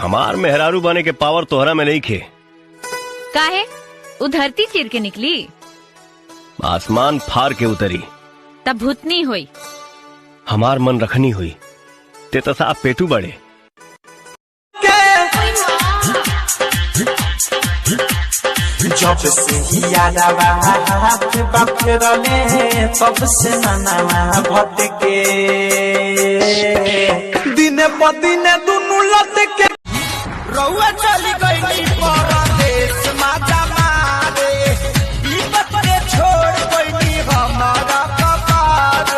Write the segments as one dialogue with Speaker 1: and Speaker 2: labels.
Speaker 1: हमार मेहरारू बने के पावर तोहरा में नहीं खे।
Speaker 2: काहे? उ धरती चीर के निकली,
Speaker 1: आसमान फार के उतरी,
Speaker 2: तब भूतनी हुई।
Speaker 1: हमार मन रखनी हुई, ते तो साफ पेटू बड़े।
Speaker 3: जब से ही यादवा हाथ बफरले तब से मनवा भटके, दिन ब दिन दुनु लटके। रउआ चली गई परदेश माता मारे, विपत रे छोड़ गई हमारा कपार।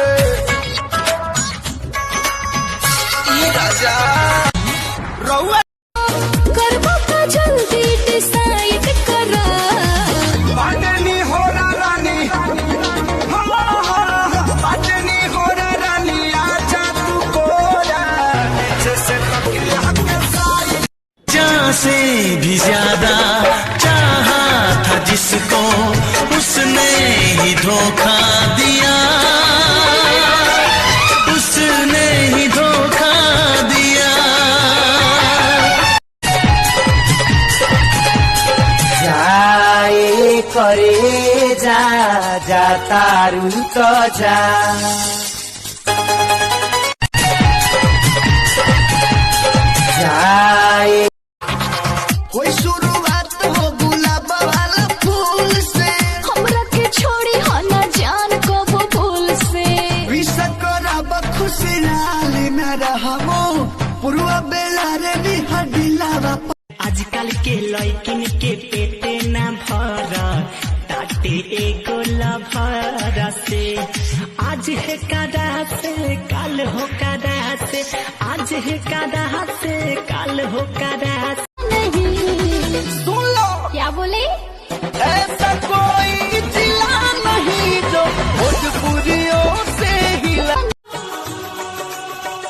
Speaker 3: ये राजा रउआ
Speaker 4: करबो का जल्दी डिसाइड करा,
Speaker 3: बाटनी हो रानी, बाटनी हो रानी, आजा तू कोरा जैसे
Speaker 5: जहाँ से भी ज्यादा चाहा था जिसको, उसने ही धोखा दिया, उसने ही धोखा दिया।
Speaker 3: जाए करे जा जा तारू तो जा, जाए
Speaker 5: कोई शुरुआत हो गुलाब वाला फूल से,
Speaker 4: हमरा के छोड़ी हो ना जान को वो भूल से।
Speaker 5: खुशहाल न रहमो पुरुआ बेला रे निहडिलावा। आजकल के लड़किन के पेटे न भर, ताटे एगो लभर से। आज है कादा से काल हो कादा से, आज है कादा से काल हो कादा से।
Speaker 4: नहीं
Speaker 3: सुन लो
Speaker 4: क्या बोले?
Speaker 3: ऐसा कोई जिला नहीं जो भोजपुरियों से हिला।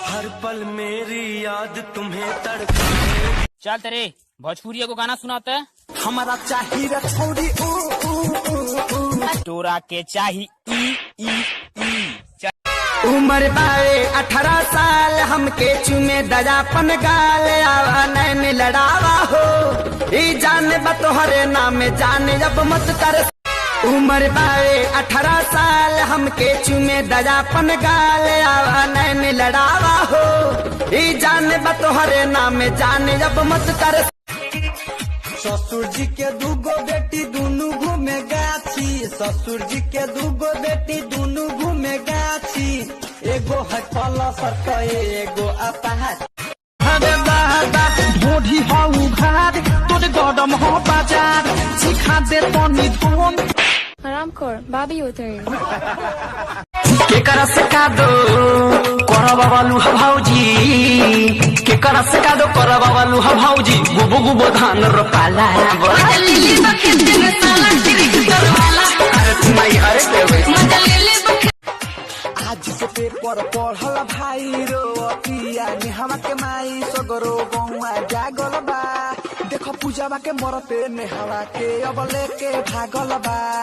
Speaker 5: हर पल मेरी याद तुम्हें तड़पे।
Speaker 6: चल तेरे भोजपुरिया को गाना सुनाते है।
Speaker 3: हमारा चाहिए छोड़ी
Speaker 6: तोरा के चाही ई
Speaker 3: उम्र बाए 18 साल, हमके चुमे दयापन गाल, आवा नैन लड़ावा हो, ई जाने बा तोहरे नाम जाने अब मत कर। उम्र बाए 18 साल, हमके चुमे दयापन गाल, आवा नैन लड़ावा हो, ई जाने बा तोहरे नाम जाने अब मत कर। ससुर जी के दूगो बेटी दुनू घूमे गाछी, ससुर जी के दूगो बेटी दुनू घूमे गाछी, एगो है पलसर तो एगो अपाच। अरे दादा ढोढ़ी हो उघार, तोरे गरम हो बाजार, सिखा दे तनी धोन।
Speaker 4: हरामखोर भाभी उतरी।
Speaker 3: के करा से का दो करबा वालू भौजी, के करा से का दो करबा वालू भौजी, गुबो गुबो धान रोपाला। आज के पेपर पढ़ल भाई रो अतिया नेहवा के माई सगरो गौआ जागल बा, देखो पूजावा के मरते नेहवा के अब लेके भागल बा।